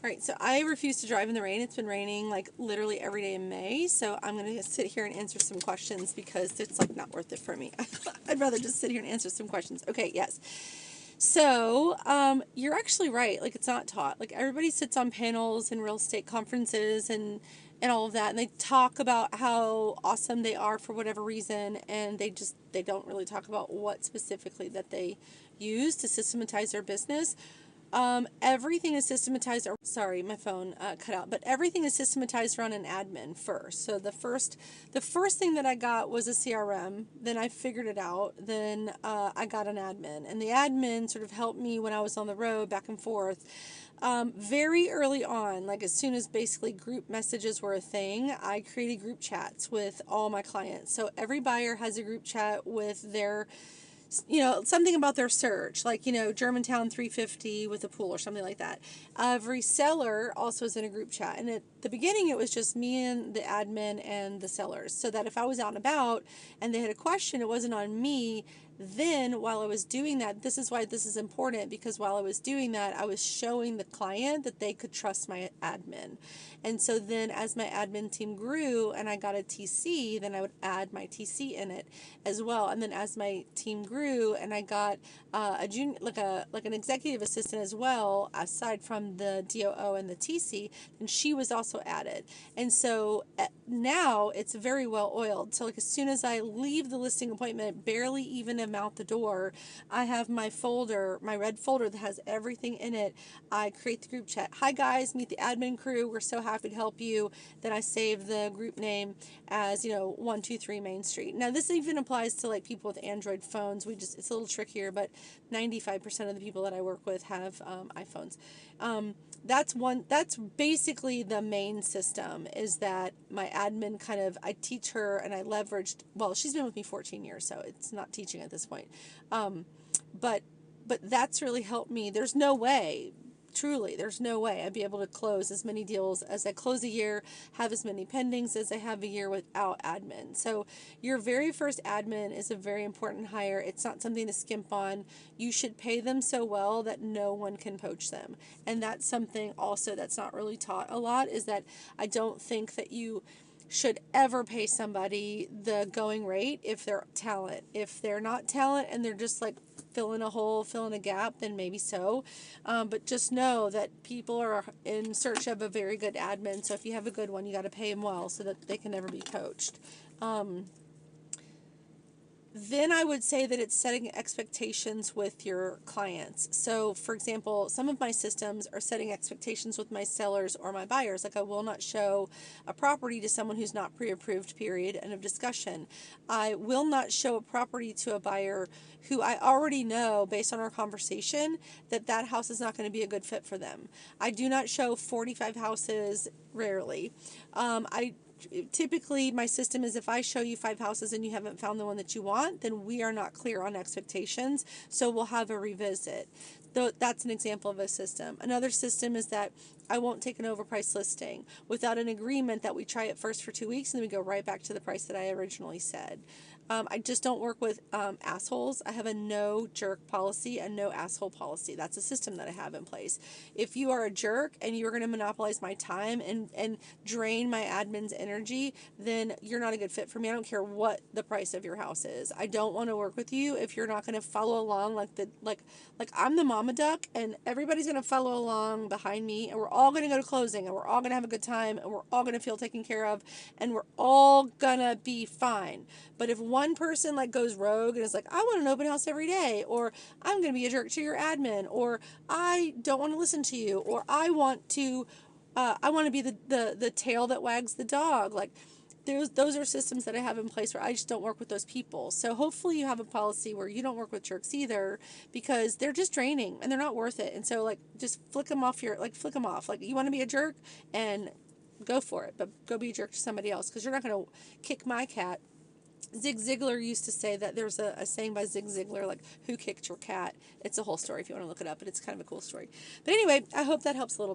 All right, so I refuse to drive in the rain. It's been raining like literally every day in May, so I'm going to sit here and answer some questions because it's like not worth it for me. I'd rather just sit here and answer some questions. Okay, yes. So, you're actually right. Like, it's not taught. Like, everybody sits on panels and real estate conferences and all of that, and they talk about how awesome they are for whatever reason, and they don't really talk about what specifically that they use to systematize their business. Everything is systematized. Sorry, my phone cut out. But everything is systematized around an admin first. So the first thing that I got was a CRM. Then I figured it out. Then I got an admin, and the admin sort of helped me when I was on the road back and forth. Very early on, like as soon as basically group messages were a thing, I created group chats with all my clients. So every buyer has a group chat with their something about their search, like, Germantown 350 with a pool or something like that. Every seller also is in a group chat. And at the beginning, it was just me and the admin and the sellers. So that if I was out and about and they had a question, it wasn't on me. Then, while I was doing that, this is why this is important, because while I was doing that, I was showing the client that they could trust my admin. And so then, as my admin team grew and I got a TC, then I would add my TC in it as well. And then, as my team grew and I got a junior, like an executive assistant as well, aside from the DOO and the TC, then she was also added. And so now it's very well oiled. So, like, as soon as I leave the listing appointment, barely even am out the door, I have my folder, my red folder that has everything in it. I create the group chat. Hi guys, meet the admin crew. We're so happy to help you. Then I save the group name as 123 Main Street. Now this even applies to like people with Android phones. It's a little trickier, but 95% of the people that I work with have iPhones. That's basically the main system, is that my admin I teach her and I leveraged, well, she's been with me 14 years, so it's not teaching at this point. But that's really helped me. There's no way I'd be able to close as many deals as I close a year, have as many pendings as I have a year without admin. So your very first admin is a very important hire. It's not something to skimp on. You should pay them so well that no one can poach them. And that's something also that's not really taught a lot, is that I don't think that you should ever pay somebody the going rate if they're talent. If they're not talent and they're just like filling a hole, filling a gap, then maybe so. But just know that people are in search of a very good admin. So if you have a good one, you got to pay them well so that they can never be poached. Then I would say that it's setting expectations with your clients. So, for example, some of my systems are setting expectations with my sellers or my buyers. Like, I will not show a property to someone who's not pre-approved, period, end of discussion. I will not show a property to a buyer who I already know, based on our conversation, that house is not going to be a good fit for them. I do not show 45 houses, rarely. Typically my system is, if I show you 5 houses and you haven't found the one that you want, then we are not clear on expectations, so we'll have a revisit. That's an example of a system. Another system is that I won't take an overpriced listing without an agreement that we try it first for 2 weeks and then we go right back to the price that I originally said. I just don't work with assholes. I have a no jerk policy, a no asshole policy. That's a system that I have in place. If you are a jerk and you're going to monopolize my time and drain my admin's energy, then you're not a good fit for me. I don't care what the price of your house is. I don't want to work with you if you're not going to follow along like I'm the mama duck and everybody's going to follow along behind me, and we're all going to go to closing and we're all going to have a good time and we're all going to feel taken care of and we're all going to be fine. But if one person like goes rogue and is like, I want an open house every day, or I'm going to be a jerk to your admin, or I don't want to listen to you, or I want to be the tail that wags the dog. Like, those are systems that I have in place where I just don't work with those people. So hopefully you have a policy where you don't work with jerks either, because they're just draining and they're not worth it. And so like, just flick them off. Like, you want to be a jerk, and go for it, but go be a jerk to somebody else, because you're not going to kick my cat. Zig Ziglar used to say that. There's a saying by Zig Ziglar, like, who kicked your cat? It's a whole story if you want to look it up, but it's kind of a cool story. But anyway, I hope that helps a little bit.